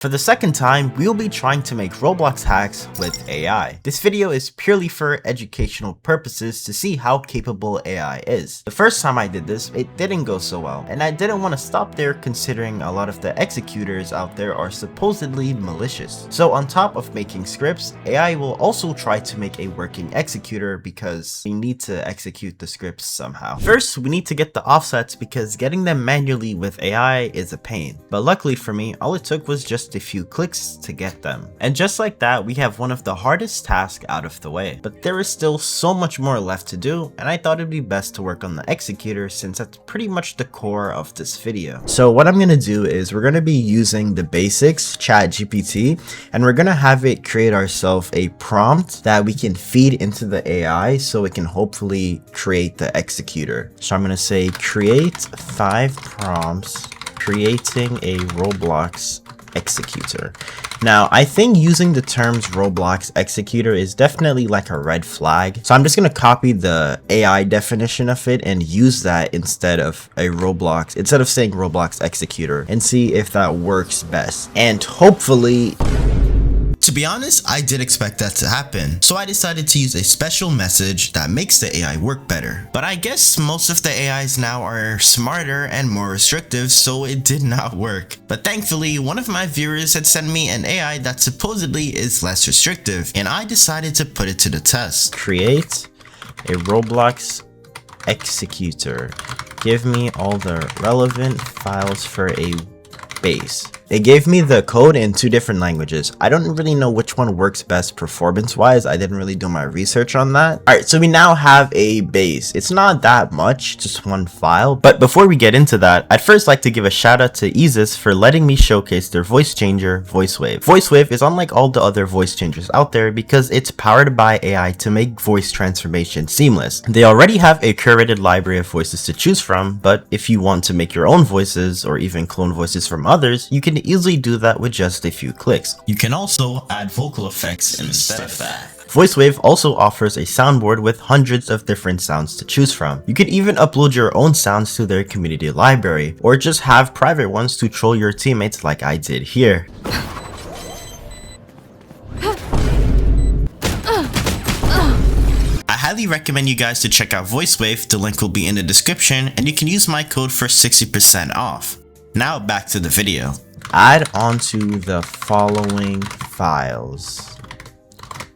For the second time, we'll be trying to make Roblox hacks with AI. This video is purely for educational purposes to see how capable AI is. The first time I did this, it didn't go so well, and I didn't want to stop there considering a lot of the executors out there are supposedly malicious. So on top of making scripts, AI will also try to make a working executor because we need to execute the scripts somehow. First, we need to get the offsets because getting them manually with AI is a pain. But luckily for me, all it took was just a few clicks to get them. And just like that, we have one of the hardest tasks out of the way. But there is still so much more left to do, and I thought it'd be best to work on the executor since that's pretty much the core of this video. So what I'm gonna do is we're gonna be using the basics, ChatGPT, and we're gonna have it create ourselves a prompt that we can feed into the AI so it can hopefully create the executor. So I'm gonna say create 5 prompts creating a Roblox executor. Now, I think using the terms Roblox executor is definitely like a red flag. So I'm just going to copy the AI definition of it and use that instead of saying Roblox executor and see if that works best. And hopefully, to be honest, I did expect that to happen, so I decided to use a special message that makes the AI work better. But I guess most of the AIs now are smarter and more restrictive, so it did not work. But thankfully, one of my viewers had sent me an AI that supposedly is less restrictive, and I decided to put it to the test. Create a Roblox executor. Give me all the relevant files for a base. It gave me the code in 2 different languages. I don't really know which one works best performance wise. I didn't really do my research on that. Alright, so we now have a base. It's not that much, just 1 file. But before we get into that, I'd first like to give a shout out to Isis for letting me showcase their voice changer, VoiceWave. VoiceWave is unlike all the other voice changers out there because it's powered by AI to make voice transformation seamless. They already have a curated library of voices to choose from, but if you want to make your own voices or even clone voices from others, you can easily do that with just a few clicks. You can also add vocal effects instead of that. VoiceWave also offers a soundboard with hundreds of different sounds to choose from. You can even upload your own sounds to their community library, or just have private ones to troll your teammates like I did here. I highly recommend you guys to check out VoiceWave, the link will be in the description, and you can use my code for 60% off. Now back to the video. Add onto the following files.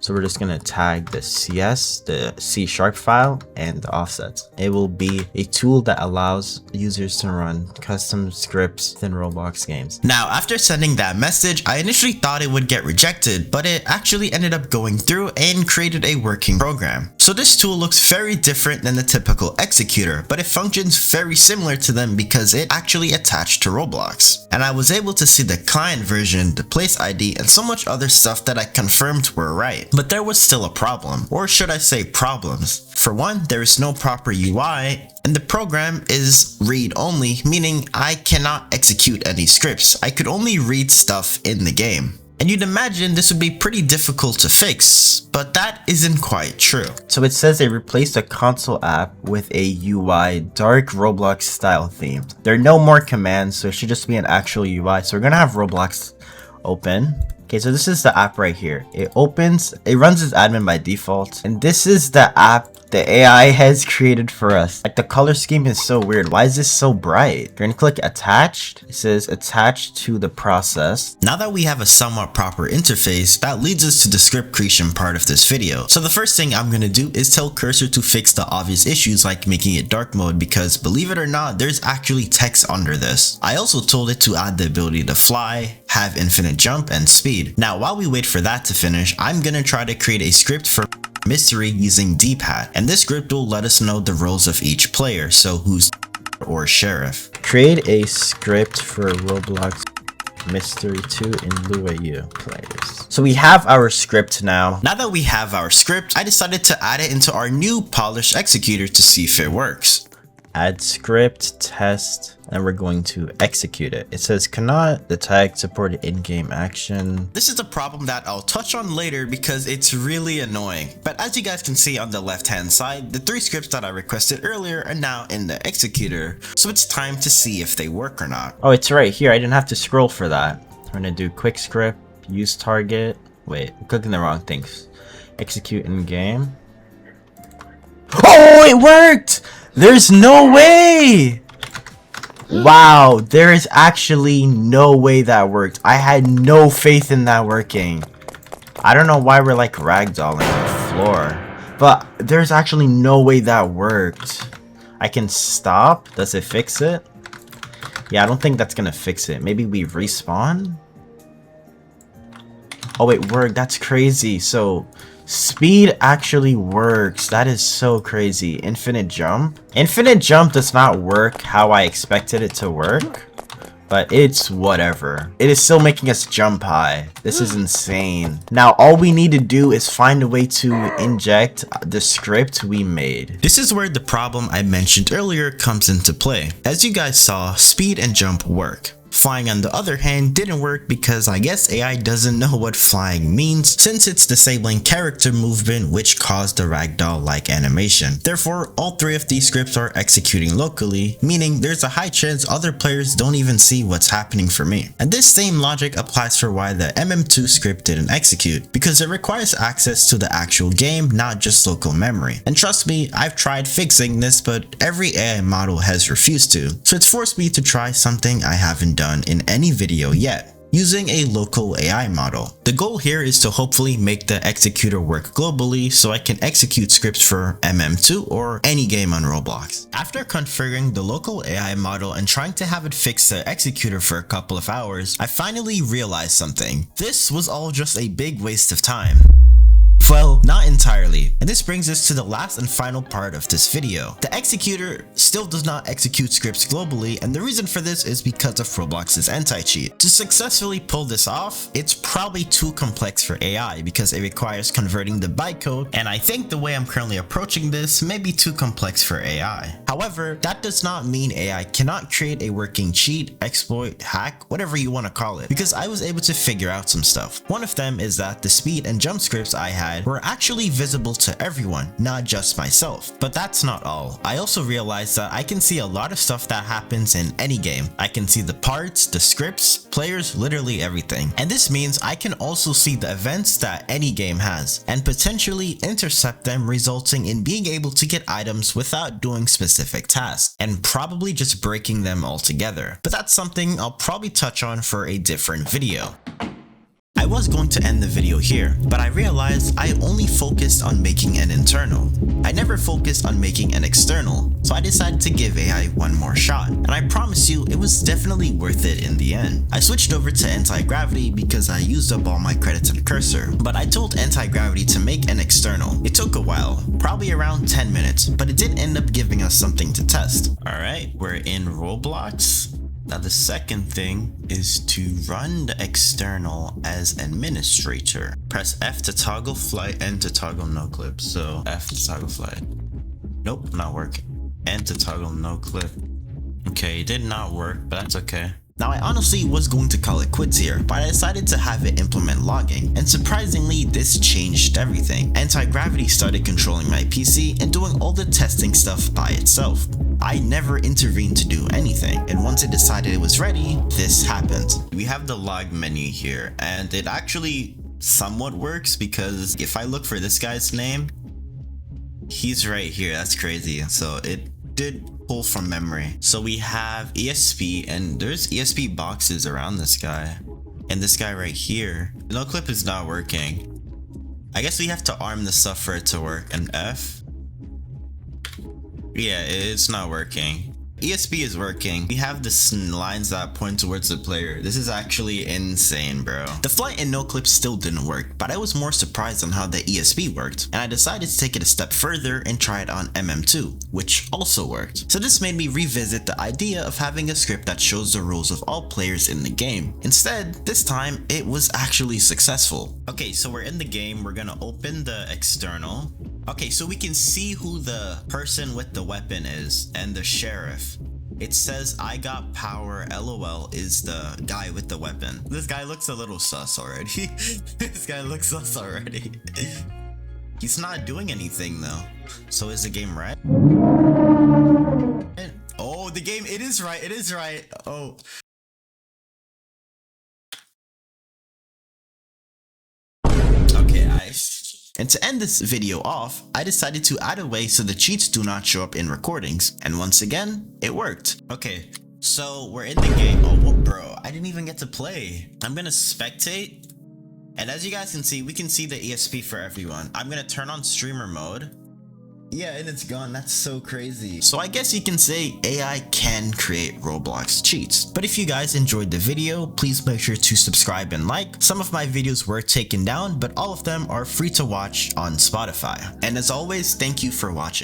So we're just gonna tag the CS, the C# file, and the offsets. It will be a tool that allows users to run custom scripts in Roblox games. Now, after sending that message, I initially thought it would get rejected, but it actually ended up going through and created a working program. So this tool looks very different than the typical executor, but it functions very similar to them because it actually attached to Roblox. And I was able to see the client version, the place ID, and so much other stuff that I confirmed were right. But there was still a problem, or should I say problems. For one, there is no proper UI, and the program is read-only, meaning I cannot execute any scripts. I could only read stuff in the game. And you'd imagine this would be pretty difficult to fix, but that isn't quite true. So it says they replaced a console app with a UI dark Roblox style theme. There are no more commands, so it should just be an actual UI. So we're gonna have Roblox open. Okay, so this is the app right here. It opens, it runs as admin by default, and this is the app the AI has created for us. Like, the color scheme is so weird. Why is this so bright? You're gonna click attached. It says attached to the process. Now that we have a somewhat proper interface, that leads us to the script creation part of this video. So the first thing I'm gonna do is tell Cursor to fix the obvious issues like making it dark mode, because believe it or not, there's actually text under this. I also told it to add the ability to fly, have infinite jump, and speed. Now, while we wait for that to finish, I'm gonna try to create a script for mystery using D-pad, and this script will let us know the roles of each player, so who's or sheriff. Create a script for Roblox mystery 2 in Luau players. So we have our script now. Now that we have our script, I decided to add it into our new polished executor to see if it works. Add script, test, and we're going to execute it. It says cannot detect supported in-game action. This is a problem that I'll touch on later because it's really annoying. But as you guys can see on the left hand side, the 3 scripts that I requested earlier are now in the executor. So it's time to see if they work or not. Oh, it's right here. I didn't have to scroll for that. We're gonna do quick script, use target. Wait, I'm clicking the wrong things. Execute in game. Oh, it worked! There's no way! Wow, there is actually no way that worked. I had no faith in that working. I don't know why we're like ragdolling the floor, but there's actually no way that worked. I can stop. Does it fix it? Yeah, I don't think that's gonna fix it. Maybe we respawn? Oh, it worked. That's crazy. So speed actually works. That is so crazy. Infinite jump. Infinite jump does not work how I expected it to work, but it's whatever. It is still making us jump high. This is insane. Now, all we need to do is find a way to inject the script we made. This is where the problem I mentioned earlier comes into play. As you guys saw, speed and jump work. Flying, on the other hand, didn't work because I guess AI doesn't know what flying means, since it's disabling character movement, which caused the ragdoll-like animation. Therefore, all three of these scripts are executing locally, meaning there's a high chance other players don't even see what's happening for me. And this same logic applies for why the MM2 script didn't execute, because it requires access to the actual game, not just local memory. And trust me, I've tried fixing this, but every AI model has refused to, so it's forced me to try something I haven't done in any video yet, using a local AI model. The goal here is to hopefully make the executor work globally so I can execute scripts for MM2 or any game on Roblox. After configuring the local AI model and trying to have it fix the executor for a couple of hours, I finally realized something. This was all just a big waste of time. Well, not entirely. And this brings us to the last and final part of this video. The executor still does not execute scripts globally, and the reason for this is because of Roblox's anti-cheat. To successfully pull this off, it's probably too complex for AI because it requires converting the bytecode, and I think the way I'm currently approaching this may be too complex for AI. However, that does not mean AI cannot create a working cheat, exploit, hack, whatever you want to call it, because I was able to figure out some stuff. One of them is that the speed and jump scripts I had were actually visible to everyone, not just myself. But that's not all. I also realized that I can see a lot of stuff that happens in any game. I can see the parts, the scripts, players, literally everything. And this means I can also see the events that any game has, and potentially intercept them, resulting in being able to get items without doing specific tasks, and probably just breaking them altogether. But that's something I'll probably touch on for a different video. I was going to end the video here, but I realized I only focused on making an internal. I never focused on making an external, so I decided to give AI one more shot, and I promise you it was definitely worth it in the end. I switched over to anti-gravity because I used up all my credits and cursor, but I told anti-gravity to make an external. It took a while, probably around 10 minutes, but it did end up giving us something to test. Alright, we're in Roblox. Now the second thing is to run the external as administrator. Press F to toggle flight and to toggle no clip. So F to toggle flight. Nope, not working. And to toggle no clip. Okay, it did not work, but that's okay. Now I honestly was going to call it quits here, but I decided to have it implement logging, and surprisingly this changed everything. Anti-gravity started controlling my PC and doing all the testing stuff by itself. I never intervened to do anything, and once it decided it was ready, this happened. We have the log menu here, and it actually somewhat works because if I look for this guy's name, he's right here. That's crazy. So it did pull from memory. So we have ESP, and there's ESP boxes around this guy, and this guy right here. No clip is not working. I guess we have to arm the stuff for it to work. And F, yeah, it's not working. ESP is working. We have the lines that point towards the player. This is actually insane, bro. The flight and no clip still didn't work, but I was more surprised on how the ESP worked, and I decided to take it a step further and try it on MM2, which also worked. So this made me revisit the idea of having a script that shows the rules of all players in the game. Instead, this time, it was actually successful. Okay, so we're in the game. We're gonna open the external. Okay, so we can see who the person with the weapon is and the sheriff. It says I got power, LOL is the guy with the weapon. This guy looks a little sus already. This guy looks sus already. He's not doing anything though. So is the game right? Oh, the game, it is right, it is right. Oh. And to end this video off, I decided to add a way so the cheats do not show up in recordings. And once again, it worked. Okay, so we're in the game. Oh, what, bro, I didn't even get to play. I'm gonna spectate. And as you guys can see, we can see the ESP for everyone. I'm gonna turn on streamer mode. Yeah, and it's gone. That's so crazy. So I guess you can say AI can create Roblox cheats. But if you guys enjoyed the video, please make sure to subscribe and like. Some of my videos were taken down, but all of them are free to watch on Spotify. And as always, thank you for watching.